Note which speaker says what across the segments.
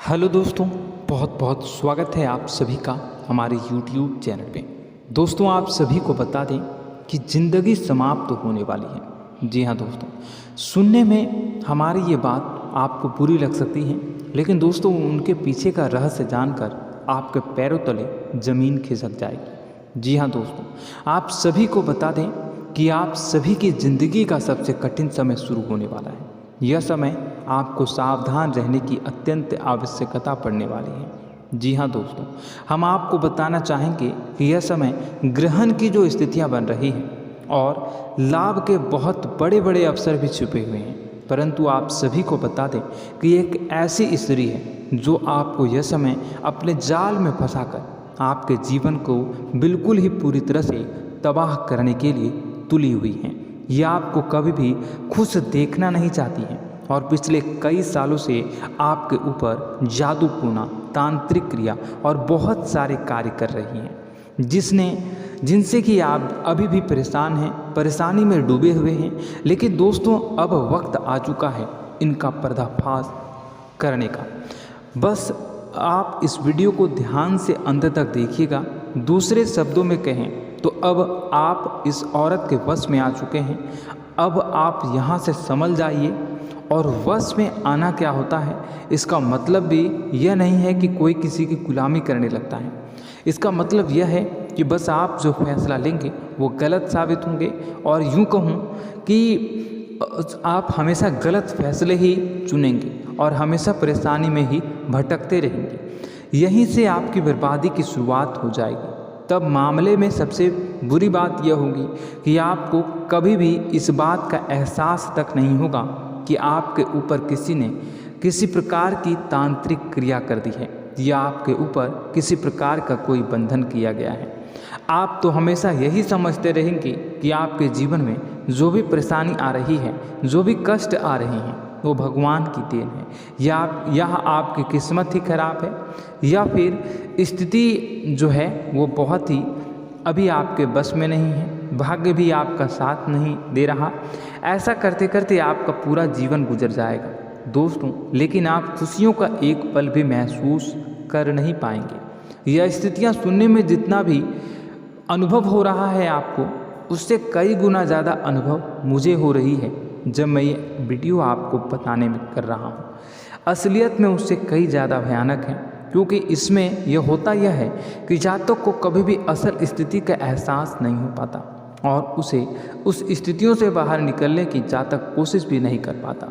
Speaker 1: Hello दोस्तों, बहुत बहुत स्वागत है आप सभी का हमारे YouTube चैनल पे। दोस्तों, आप सभी को बता दें कि ज़िंदगी समाप्त तो होने वाली है। जी हाँ दोस्तों, सुनने में हमारी ये बात आपको बुरी लग सकती है, लेकिन दोस्तों उनके पीछे का रहस्य जानकर आपके पैरों तले ज़मीन खिसक जाएगी। जी हाँ दोस्तों, आप सभी को बता दें कि आप सभी की ज़िंदगी का सबसे कठिन समय शुरू होने वाला है। यह समय आपको सावधान रहने की अत्यंत आवश्यकता पड़ने वाली है। जी हाँ दोस्तों, हम आपको बताना चाहेंगे कि यह समय ग्रहण की जो स्थितियाँ बन रही हैं और लाभ के बहुत बड़े बड़े अवसर भी छुपे हुए हैं, परंतु आप सभी को बता दें कि एक ऐसी स्त्री है जो आपको यह समय अपने जाल में फंसाकर आपके जीवन को बिल्कुल ही पूरी तरह से तबाह करने के लिए तुली हुई है। यह आपको कभी भी खुश देखना नहीं चाहती हैं और पिछले कई सालों से आपके ऊपर जादू टोना, तांत्रिक क्रिया और बहुत सारे कार्य कर रही हैं, जिनसे कि आप अभी भी परेशान हैं, परेशानी में डूबे हुए हैं। लेकिन दोस्तों, अब वक्त आ चुका है इनका पर्दाफाश करने का। बस आप इस वीडियो को ध्यान से अंत तक देखिएगा। दूसरे शब्दों में कहें तो अब आप इस औरत के वश में आ चुके हैं। अब आप यहाँ से संभल जाइए। और वश में आना क्या होता है, इसका मतलब भी यह नहीं है कि कोई किसी की गुलामी करने लगता है। इसका मतलब यह है कि बस आप जो फैसला लेंगे वो गलत साबित होंगे, और यूँ कहूँ कि आप हमेशा गलत फैसले ही चुनेंगे और हमेशा परेशानी में ही भटकते रहेंगे। यहीं से आपकी बर्बादी की शुरुआत हो जाएगी। तब मामले में सबसे बुरी बात यह होगी कि आपको कभी भी इस बात का एहसास तक नहीं होगा कि आपके ऊपर किसी ने किसी प्रकार की तांत्रिक क्रिया कर दी है या आपके ऊपर किसी प्रकार का कोई बंधन किया गया है। आप तो हमेशा यही समझते रहेंगे कि आपके जीवन में जो भी परेशानी आ रही है, जो भी कष्ट आ रहे हैं, वो भगवान की देन है, या आपकी किस्मत ही खराब है, या फिर स्थिति जो है वो बहुत ही अभी आपके बस में नहीं है, भाग्य भी आपका साथ नहीं दे रहा। ऐसा करते करते आपका पूरा जीवन गुजर जाएगा दोस्तों, लेकिन आप खुशियों का एक पल भी महसूस कर नहीं पाएंगे। यह स्थितियाँ सुनने में जितना भी अनुभव हो रहा है आपको, उससे कई गुना ज़्यादा अनुभव मुझे हो रही है जब मैं ये वीडियो आपको बताने में कर रहा हूँ। असलियत में उससे कई ज़्यादा भयानक है, क्योंकि इसमें यह होता यह है कि जातक को कभी भी असल स्थिति का एहसास नहीं हो पाता और उसे उस स्थितियों से बाहर निकलने की जातक कोशिश भी नहीं कर पाता।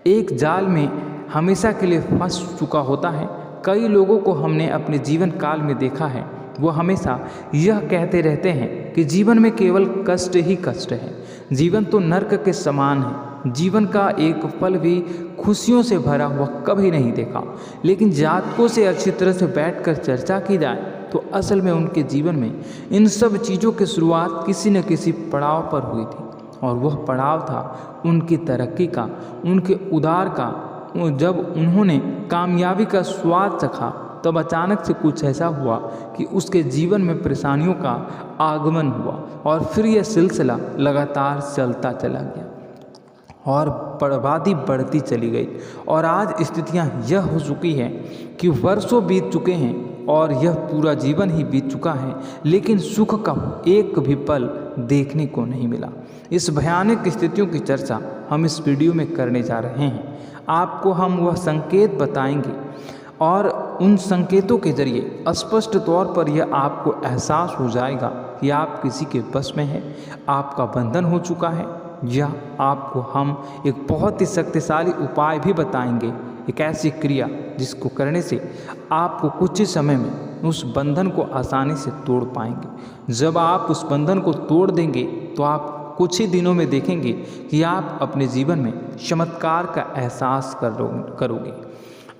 Speaker 1: एक जाल में हमेशा के लिए फंस चुका होता है। कई लोगों को हमने अपने जीवन काल में देखा है, वो हमेशा यह कहते रहते हैं कि जीवन में केवल कष्ट ही कष्ट है, जीवन तो नर्क के समान है, जीवन का एक पल भी खुशियों से भरा हुआ कभी नहीं देखा। लेकिन जातकों से अच्छी तरह से बैठकर चर्चा की जाए तो असल में उनके जीवन में इन सब चीज़ों की शुरुआत किसी न किसी पड़ाव पर हुई थी, और वह पड़ाव था उनकी तरक्की का, उनके उदार का। जब उन्होंने कामयाबी का स्वाद चखा, तब अचानक से कुछ ऐसा हुआ कि उसके जीवन में परेशानियों का आगमन हुआ, और फिर यह सिलसिला लगातार चलता चला गया और बर्बादी बढ़ती चली गई। और आज स्थितियां यह हो चुकी है कि वर्षों बीत चुके हैं और यह पूरा जीवन ही बीत चुका है, लेकिन सुख का एक भी पल देखने को नहीं मिला। इस भयानक स्थितियों की चर्चा हम इस वीडियो में करने जा रहे हैं। आपको हम वह संकेत बताएंगे और उन संकेतों के जरिए स्पष्ट तौर पर यह आपको एहसास हो जाएगा कि आप किसी के बस में हैं, आपका बंधन हो चुका है, या आपको हम एक बहुत ही शक्तिशाली उपाय भी बताएंगे, एक ऐसी क्रिया जिसको करने से आपको कुछ ही समय में उस बंधन को आसानी से तोड़ पाएंगे। जब आप उस बंधन को तोड़ देंगे तो आप कुछ ही दिनों में देखेंगे कि आप अपने जीवन में चमत्कार का एहसास करोगे।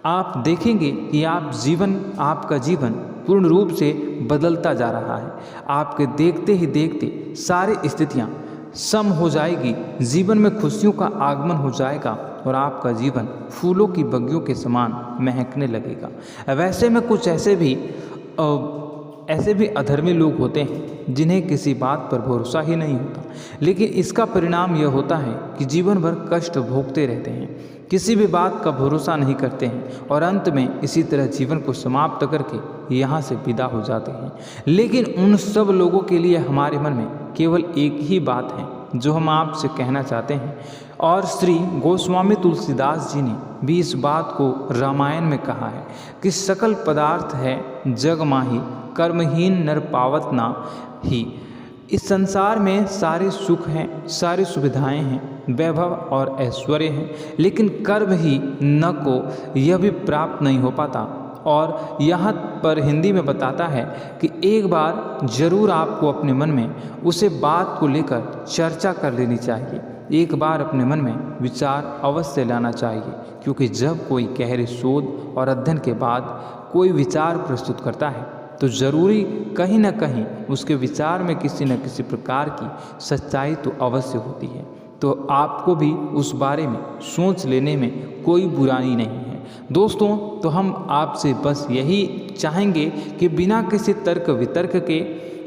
Speaker 1: आप देखेंगे कि आपका जीवन पूर्ण रूप से बदलता जा रहा है। आपके देखते ही देखते सारी स्थितियाँ सम हो जाएगी, जीवन में खुशियों का आगमन हो जाएगा और आपका जीवन फूलों की बगियों के समान महकने लगेगा। वैसे में कुछ ऐसे भी अधर्मी लोग होते हैं जिन्हें किसी बात पर भरोसा ही नहीं होता, लेकिन इसका परिणाम यह होता है कि जीवन भर कष्ट भोगते रहते हैं। किसी भी बात का भरोसा नहीं करते हैं और अंत में इसी तरह जीवन को समाप्त करके यहाँ से विदा हो जाते हैं। लेकिन उन सब लोगों के लिए हमारे मन में केवल एक ही बात है जो हम आपसे कहना चाहते हैं, और श्री गोस्वामी तुलसीदास जी ने भी इस बात को रामायण में कहा है कि सकल पदार्थ है जग माही, कर्महीन नर पावत ना ही। इस संसार में सारे सुख हैं, सारी सुविधाएं हैं, वैभव और ऐश्वर्य हैं, लेकिन कर्म ही न को यह भी प्राप्त नहीं हो पाता। और यहाँ पर हिंदी में बताता है कि एक बार जरूर आपको अपने मन में उसे बात को लेकर चर्चा कर लेनी चाहिए, एक बार अपने मन में विचार अवश्य लाना चाहिए, क्योंकि जब कोई गहरे शोध और अध्ययन के बाद कोई विचार प्रस्तुत करता है तो ज़रूरी कहीं ना कहीं उसके विचार में किसी न किसी प्रकार की सच्चाई तो अवश्य होती है। तो आपको भी उस बारे में सोच लेने में कोई बुराई नहीं है। दोस्तों, तो हम आपसे बस यही चाहेंगे कि बिना किसी तर्क वितर्क के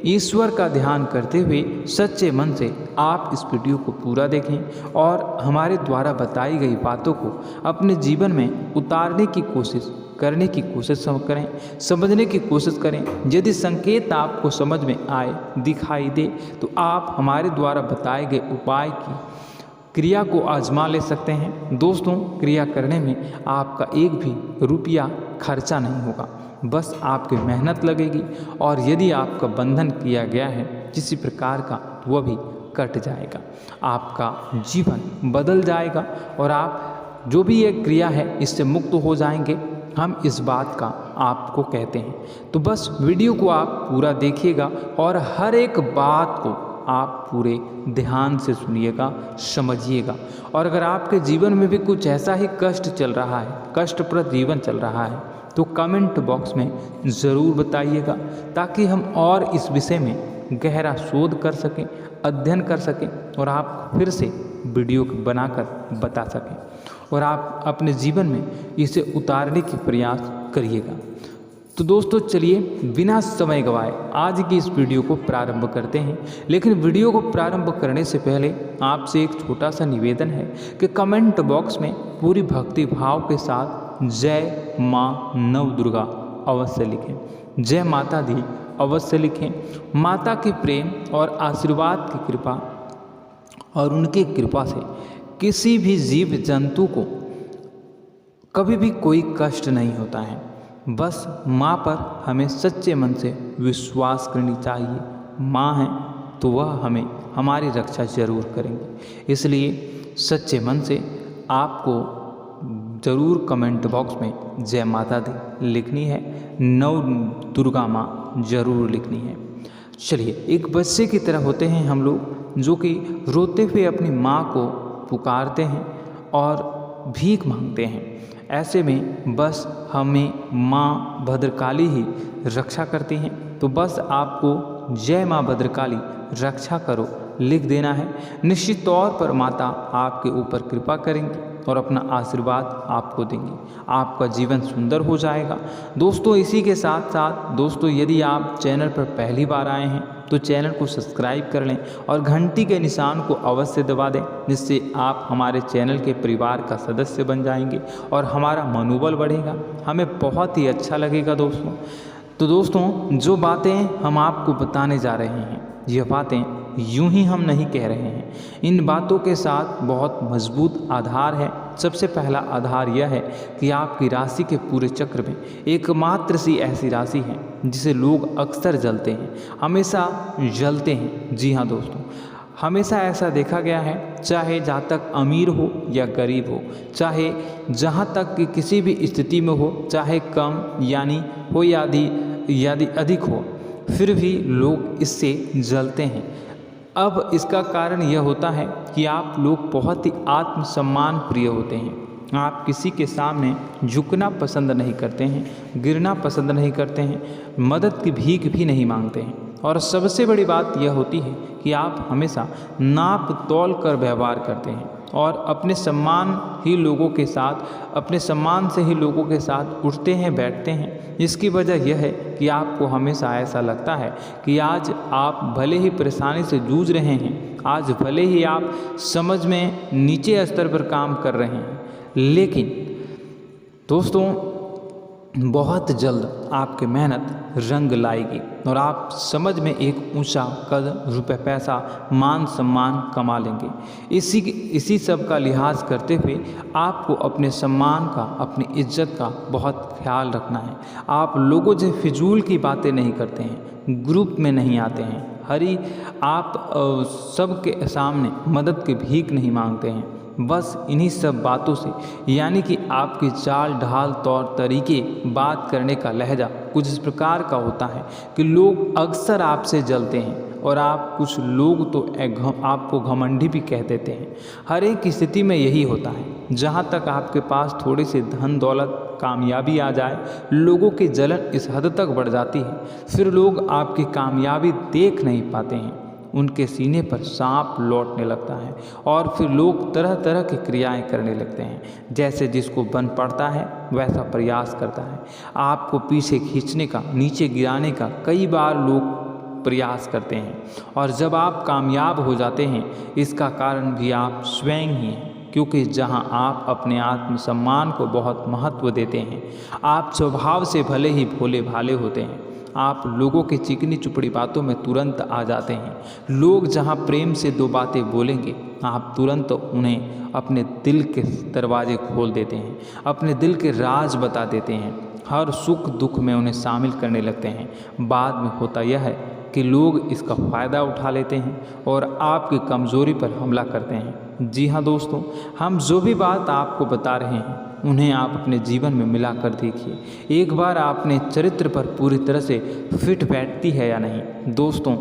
Speaker 1: ईश्वर का ध्यान करते हुए सच्चे मन से आप इस वीडियो को पूरा देखें और हमारे द्वारा बताई गई बातों को अपने जीवन में उतारने की कोशिश करने की कोशिश करें, समझने की कोशिश करें। यदि संकेत आपको समझ में आए, दिखाई दे, तो आप हमारे द्वारा बताए गए उपाय की क्रिया को आजमा ले सकते हैं। दोस्तों, क्रिया करने में आपका एक भी रुपया खर्चा नहीं होगा, बस आपकी मेहनत लगेगी, और यदि आपका बंधन किया गया है किसी प्रकार का, वह भी कट जाएगा, आपका जीवन बदल जाएगा और आप जो भी ये क्रिया है इससे मुक्त हो जाएंगे। हम इस बात का आपको कहते हैं। तो बस वीडियो को आप पूरा देखिएगा और हर एक बात को आप पूरे ध्यान से सुनिएगा, समझिएगा। और अगर आपके जीवन में भी कुछ ऐसा ही कष्ट चल रहा है, कष्टप्रद जीवन चल रहा है, तो कमेंट बॉक्स में ज़रूर बताइएगा, ताकि हम और इस विषय में गहरा शोध कर सकें, अध्ययन कर सकें और आप फिर से वीडियो बनाकर बता सकें और आप अपने जीवन में इसे उतारने की प्रयास करिएगा। तो दोस्तों, चलिए बिना समय गवाए आज की इस वीडियो को प्रारंभ करते हैं। लेकिन वीडियो को प्रारंभ करने से पहले आपसे एक छोटा सा निवेदन है कि कमेंट बॉक्स में पूरी भक्ति भाव के साथ जय माँ नव दुर्गा अवश्य लिखें, जय माता दी अवश्य लिखें। माता के प्रेम और आशीर्वाद की कृपा और उनकी कृपा से किसी भी जीव जंतु को कभी भी कोई कष्ट नहीं होता है। बस माँ पर हमें सच्चे मन से विश्वास करनी चाहिए। माँ है तो वह हमें हमारी रक्षा जरूर करेंगे। इसलिए सच्चे मन से आपको ज़रूर कमेंट बॉक्स में जय माता दी लिखनी है, नव दुर्गा माँ जरूर लिखनी है। चलिए, एक बच्चे की तरह होते हैं हम लोग, जो कि रोते हुए अपनी माँ को पुकारते हैं और भीख मांगते हैं। ऐसे में बस हमें माँ भद्रकाली ही रक्षा करती हैं। तो बस आपको जय माँ भद्रकाली रक्षा करो लिख देना है। निश्चित तौर पर माता आपके ऊपर कृपा करेंगी और अपना आशीर्वाद आपको देंगी, आपका जीवन सुंदर हो जाएगा। दोस्तों, इसी के साथ साथ दोस्तों, यदि आप चैनल पर पहली बार आए हैं तो चैनल को सब्सक्राइब कर लें और घंटी के निशान को अवश्य दबा दें, जिससे आप हमारे चैनल के परिवार का सदस्य बन जाएंगे और हमारा मनोबल बढ़ेगा, हमें बहुत ही अच्छा लगेगा दोस्तों। तो दोस्तों, जो बातें हम आपको बताने जा रहे हैं, यह बातें यूं ही हम नहीं कह रहे हैं। इन बातों के साथ बहुत मजबूत आधार है। सबसे पहला आधार यह है कि आपकी राशि के पूरे चक्र में एकमात्र सी ऐसी राशि है जिसे लोग अक्सर जलते हैं, हमेशा जलते हैं। जी हाँ दोस्तों, हमेशा ऐसा देखा गया है, चाहे जहाँ तक अमीर हो या गरीब हो, चाहे जहाँ तक कि किसी भी स्थिति में हो, चाहे कम यानी हो या अधिक हो, फिर भी लोग इससे जलते हैं। अब इसका कारण यह होता है कि आप लोग बहुत ही आत्मसम्मान प्रिय होते हैं। आप किसी के सामने झुकना पसंद नहीं करते हैं, गिरना पसंद नहीं करते हैं, मदद की भीख भी नहीं मांगते हैं। और सबसे बड़ी बात यह होती है कि आप हमेशा नाप तौल कर व्यवहार करते हैं और अपने सम्मान से ही लोगों के साथ उठते हैं, बैठते हैं। इसकी वजह यह है कि आपको हमेशा ऐसा लगता है कि आज आप भले ही परेशानी से जूझ रहे हैं, आज भले ही आप समझ में नीचे स्तर पर काम कर रहे हैं, लेकिन दोस्तों बहुत जल्द आपकी मेहनत रंग लाएगी और आप समझ में एक ऊंचा कद, रुपए, पैसा, मान सम्मान कमा लेंगे। इसी सब का लिहाज करते हुए आपको अपने सम्मान का, अपनी इज्जत का बहुत ख्याल रखना है। आप लोगों से फिजूल की बातें नहीं करते हैं, ग्रुप में नहीं आते हैं, आप सबके सामने मदद की भीख नहीं मांगते हैं। बस इन्हीं सब बातों से, यानी कि आपकी चाल ढाल, तौर तरीके, बात करने का लहजा कुछ इस प्रकार का होता है कि लोग अक्सर आपसे जलते हैं और कुछ लोग तो आपको घमंडी भी कह देते हैं। हर एक स्थिति में यही होता है। जहाँ तक आपके पास थोड़ी सी धन दौलत, कामयाबी आ जाए, लोगों की जलन इस हद तक बढ़ जाती है, फिर लोग आपकी कामयाबी देख नहीं पाते हैं। उनके सीने पर सांप लौटने लगता है और फिर लोग तरह तरह की क्रियाएं करने लगते हैं। जैसे जिसको बन पड़ता है वैसा प्रयास करता है। आपको पीछे खींचने का, नीचे गिराने का कई बार लोग प्रयास करते हैं और जब आप कामयाब हो जाते हैं, इसका कारण भी आप स्वयं ही हैं। क्योंकि जहां आप अपने आत्मसम्मान को बहुत महत्व देते हैं, आप स्वभाव से भले ही भोले भाले होते हैं, आप लोगों की चिकनी चुपड़ी बातों में तुरंत आ जाते हैं। लोग जहां प्रेम से दो बातें बोलेंगे, आप तुरंत उन्हें अपने दिल के दरवाजे खोल देते हैं, अपने दिल के राज बता देते हैं, हर सुख दुख में उन्हें शामिल करने लगते हैं। बाद में होता यह है कि लोग इसका फ़ायदा उठा लेते हैं और आपकी कमज़ोरी पर हमला करते हैं। जी हाँ दोस्तों, हम जो भी बात आपको बता रहे हैं उन्हें आप अपने जीवन में मिला कर देखिए। एक बार आपने चरित्र पर पूरी तरह से फिट बैठती है या नहीं। दोस्तों,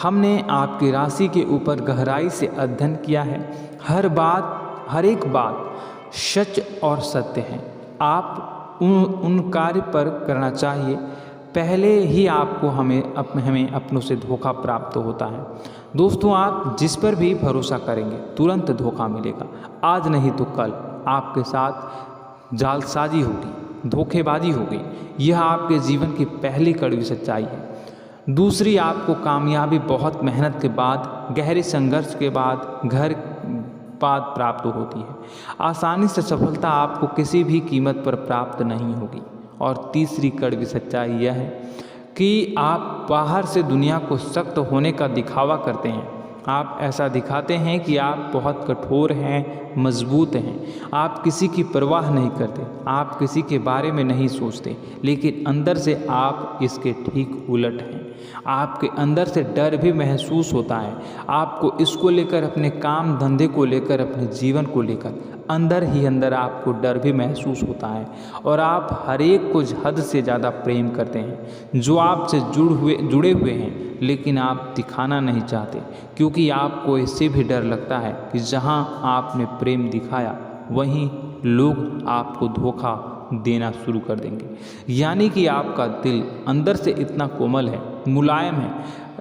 Speaker 1: हमने आपकी राशि के ऊपर गहराई से अध्ययन किया है। हर एक बात सच और सत्य है। आप उन कार्य पर करना चाहिए, पहले ही आपको हमें अपनों से धोखा प्राप्त होता है। दोस्तों, आप जिस पर भी भरोसा करेंगे तुरंत धोखा मिलेगा। आज नहीं तो कल आपके साथ जालसाजी होगी, धोखेबाजी होगी। यह आपके जीवन की पहली कड़वी सच्चाई है। दूसरी, आपको कामयाबी बहुत मेहनत के बाद, गहरे संघर्ष के बाद प्राप्त होती है। आसानी से सफलता आपको किसी भी कीमत पर प्राप्त नहीं होगी। और तीसरी कड़वी सच्चाई यह है कि आप बाहर से दुनिया को सख्त होने का दिखावा करते हैं। आप ऐसा दिखाते हैं कि आप बहुत कठोर हैं, मजबूत हैं। आप किसी की परवाह नहीं करते, आप किसी के बारे में नहीं सोचते, लेकिन अंदर से आप इसके ठीक उलट हैं। आपके अंदर से डर भी महसूस होता है। आपको इसको लेकर, अपने काम धंधे को लेकर, अपने जीवन को लेकर अंदर ही अंदर आपको डर भी महसूस होता है और आप हर एक को हद से ज़्यादा प्रेम करते हैं, जो आपसे जुड़े हुए हैं, लेकिन आप दिखाना नहीं चाहते, क्योंकि आपको इससे भी डर लगता है कि जहां आपने प्रेम दिखाया वहीं लोग आपको धोखा देना शुरू कर देंगे। यानी कि आपका दिल अंदर से इतना कोमल है, मुलायम है,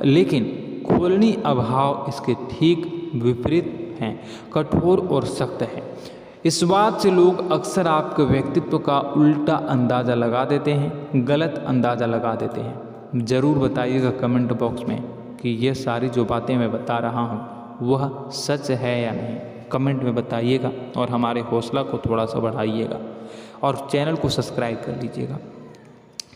Speaker 1: लेकिन खोलनी अभाव इसके ठीक विपरीत हैं, कठोर और सख्त है। इस बात से लोग अक्सर आपके व्यक्तित्व का उल्टा अंदाज़ा लगा देते हैं, गलत अंदाज़ा लगा देते हैं। ज़रूर बताइएगा कमेंट बॉक्स में कि ये सारी जो बातें मैं बता रहा हूँ वह सच है या नहीं। कमेंट में बताइएगा और हमारे हौसला को थोड़ा सा बढ़ाइएगा और चैनल को सब्सक्राइब कर लीजिएगा।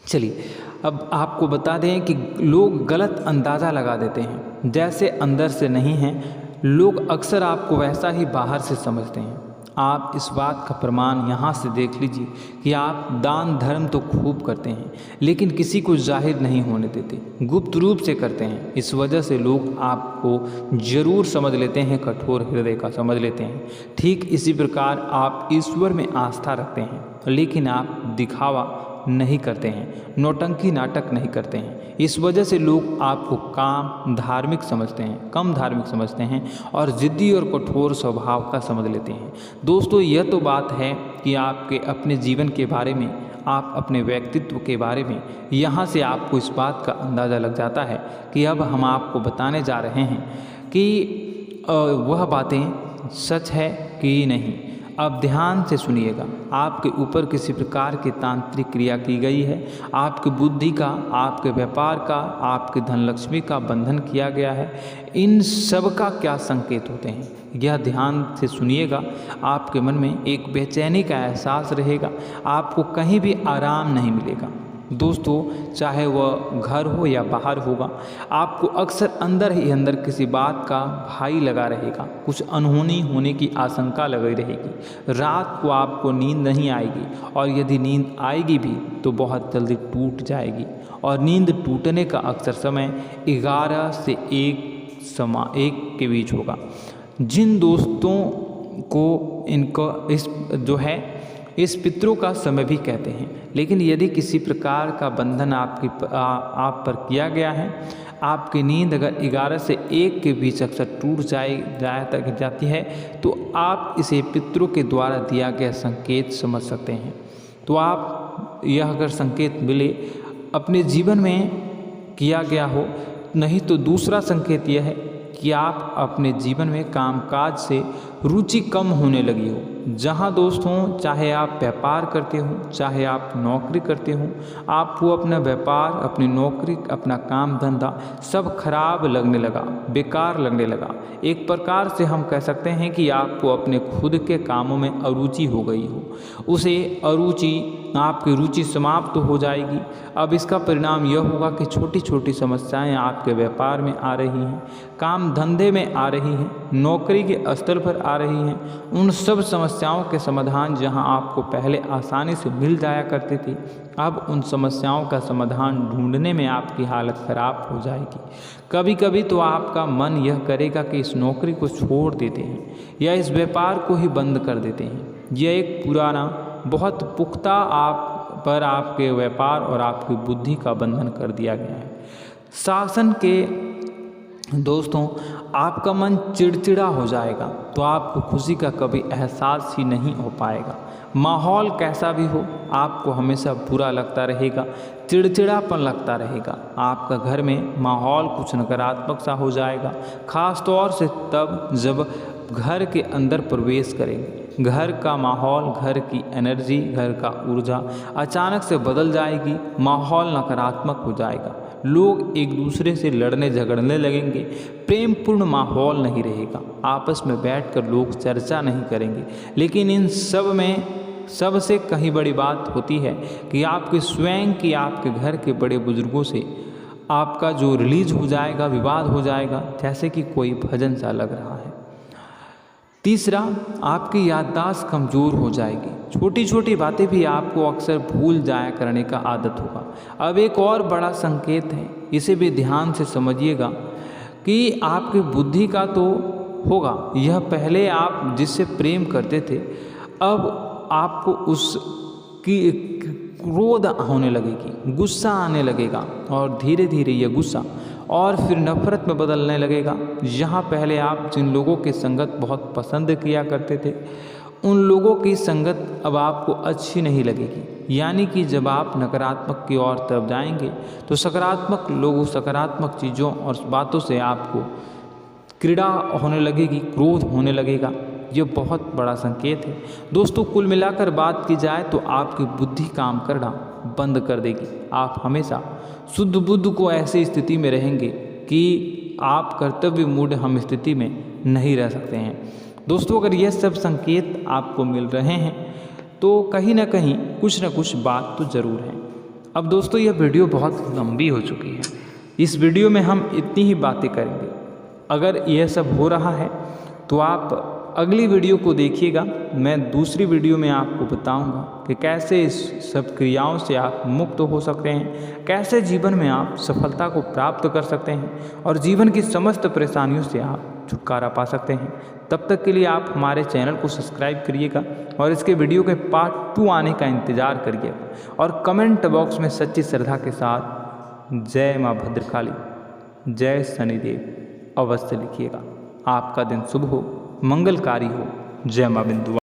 Speaker 1: चलिए, अब आपको बता दें कि लोग गलत अंदाज़ा लगा देते हैं। जैसे अंदर से नहीं हैं, लोग अक्सर आपको वैसा ही बाहर से समझते हैं। आप इस बात का प्रमाण यहाँ से देख लीजिए कि आप दान धर्म तो खूब करते हैं, लेकिन किसी को जाहिर नहीं होने देते, गुप्त रूप से करते हैं। इस वजह से लोग आपको ज़रूर समझ लेते हैं, कठोर हृदय का समझ लेते हैं। ठीक इसी प्रकार आप ईश्वर में आस्था रखते हैं, लेकिन आप दिखावा नहीं करते हैं, नौटंकी नाटक नहीं करते हैं। इस वजह से लोग आपको कम धार्मिक समझते हैं और ज़िद्दी और कठोर स्वभाव का समझ लेते हैं। दोस्तों, यह तो बात है कि आपके अपने जीवन के बारे में, आप अपने व्यक्तित्व के बारे में, यहाँ से आपको इस बात का अंदाज़ा लग जाता है कि अब हम आपको बताने जा रहे हैं कि वह बातें सच है कि नहीं। अब ध्यान से सुनिएगा। आपके ऊपर किसी प्रकार की तांत्रिक क्रिया की गई है, आपकी बुद्धि का, आपके व्यापार का, आपके धनलक्ष्मी का बंधन किया गया है। इन सब का क्या संकेत होते हैं, यह ध्यान से सुनिएगा। आपके मन में एक बेचैनी का एहसास रहेगा, आपको कहीं भी आराम नहीं मिलेगा। दोस्तों, चाहे वह घर हो या बाहर होगा, आपको अक्सर अंदर ही अंदर किसी बात का भय लगा रहेगा, कुछ अनहोनी होने की आशंका लगी रहेगी। रात को आपको नींद नहीं आएगी, और यदि नींद आएगी भी तो बहुत जल्दी टूट जाएगी, और नींद टूटने का अक्सर समय 11 से 1 के बीच होगा। जिन दोस्तों को इनको इस पितरों का समय भी कहते हैं। लेकिन यदि किसी प्रकार का बंधन आप पर किया गया है, आपकी नींद अगर 11 से 1 के बीच अक्सर टूट जाती है, तो आप इसे पितरों के द्वारा दिया गया संकेत समझ सकते हैं। तो आप यह अगर संकेत मिले अपने जीवन में किया गया हो, नहीं तो दूसरा संकेत यह है कि आप अपने जीवन में कामकाज से रुचि कम होने लगी हो। जहाँ दोस्तों, चाहे आप व्यापार करते हो, चाहे आप नौकरी करते हो, आपको अपना व्यापार, अपनी नौकरी, अपना काम धंधा सब खराब लगने लगा, बेकार लगने लगा। एक प्रकार से हम कह सकते हैं कि आपको अपने खुद के कामों में अरुचि हो गई हो। उसे अरुचि, आपकी रुचि समाप्त हो जाएगी। अब इसका परिणाम यह होगा कि छोटी छोटी समस्याएं आपके व्यापार में आ रही हैं, काम धंधे में आ रही हैं, नौकरी के स्तर पर आ रही हैं। उन सब समस्याओं के समाधान जहां आपको पहले आसानी से मिल जाया करते थे, अब उन समस्याओं का समाधान ढूंढने में आपकी हालत खराब हो जाएगी। कभी कभी तो आपका मन यह करेगा कि इस नौकरी को छोड़ देते हैं या इस व्यापार को ही बंद कर देते हैं। यह एक पुराना, बहुत पुख्ता आपके व्यापार और आपकी बुद्धि का बंधन कर दिया गया है। शासन के दोस्तों, आपका मन चिड़चिड़ा हो जाएगा, तो आपको खुशी का कभी एहसास ही नहीं हो पाएगा। माहौल कैसा भी हो, आपको हमेशा बुरा लगता रहेगा, चिड़चिड़ापन लगता रहेगा। आपका घर में माहौल कुछ नकारात्मक सा हो जाएगा, खास तौर से तब जब घर के अंदर प्रवेश करेंगे। घर का माहौल, घर की एनर्जी, घर का ऊर्जा अचानक से बदल जाएगी, माहौल नकारात्मक हो जाएगा। लोग एक दूसरे से लड़ने झगड़ने लगेंगे, प्रेमपूर्ण माहौल नहीं रहेगा, आपस में बैठकर लोग चर्चा नहीं करेंगे। लेकिन इन सब में सबसे कहीं बड़ी बात होती है कि आपके स्वयं की, आपके घर के बड़े बुजुर्गों से आपका जो रिलीज हो जाएगा, विवाद हो जाएगा, जैसे कि कोई भजन सा लग रहा है। तीसरा, आपकी याददाश्त कमज़ोर हो जाएगी, छोटी छोटी बातें भी आपको अक्सर भूल जाया करने का आदत होगा। अब एक और बड़ा संकेत है, इसे भी ध्यान से समझिएगा कि आपकी बुद्धि का तो होगा, यह पहले आप जिससे प्रेम करते थे, अब आपको उसकी क्रोध होने लगेगी, गुस्सा आने लगेगा, और धीरे धीरे यह गुस्सा और फिर नफरत में बदलने लगेगा। यहाँ पहले आप जिन लोगों की संगत बहुत पसंद किया करते थे, उन लोगों की संगत अब आपको अच्छी नहीं लगेगी। यानी कि जब आप नकारात्मक की ओर तरफ जाएंगे, तो सकारात्मक लोगों, सकारात्मक चीज़ों और बातों से आपको क्रीड़ा होने लगेगी, क्रोध होने लगेगा। ये बहुत बड़ा संकेत है दोस्तों। कुल मिलाकर बात की जाए तो आपकी बुद्धि काम करना बंद कर देगी। आप हमेशा शुद्ध बुद्ध को ऐसी स्थिति में रहेंगे कि आप कर्तव्य मूढ़ हम स्थिति में नहीं रह सकते हैं। दोस्तों, अगर यह सब संकेत आपको मिल रहे हैं तो कहीं ना कहीं कुछ ना कुछ बात तो ज़रूर है। अब दोस्तों, यह वीडियो बहुत लंबी हो चुकी है, इस वीडियो में हम इतनी ही बातें करेंगे। अगर यह सब हो रहा है तो आप अगली वीडियो को देखिएगा। मैं दूसरी वीडियो में आपको बताऊंगा कि कैसे इस सब क्रियाओं से आप मुक्त हो सकते हैं, कैसे जीवन में आप सफलता को प्राप्त कर सकते हैं और जीवन की समस्त परेशानियों से आप छुटकारा पा सकते हैं। तब तक के लिए आप हमारे चैनल को सब्सक्राइब करिएगा और इसके वीडियो के पार्ट 2 आने का इंतज़ार करिएगा। और कमेंट बॉक्स में सच्ची श्रद्धा के साथ जय माँ भद्रकाली, जय शनिदेव अवश्य लिखिएगा। आपका दिन शुभ हो, मंगलकारी हो। जय माँ बिंदु।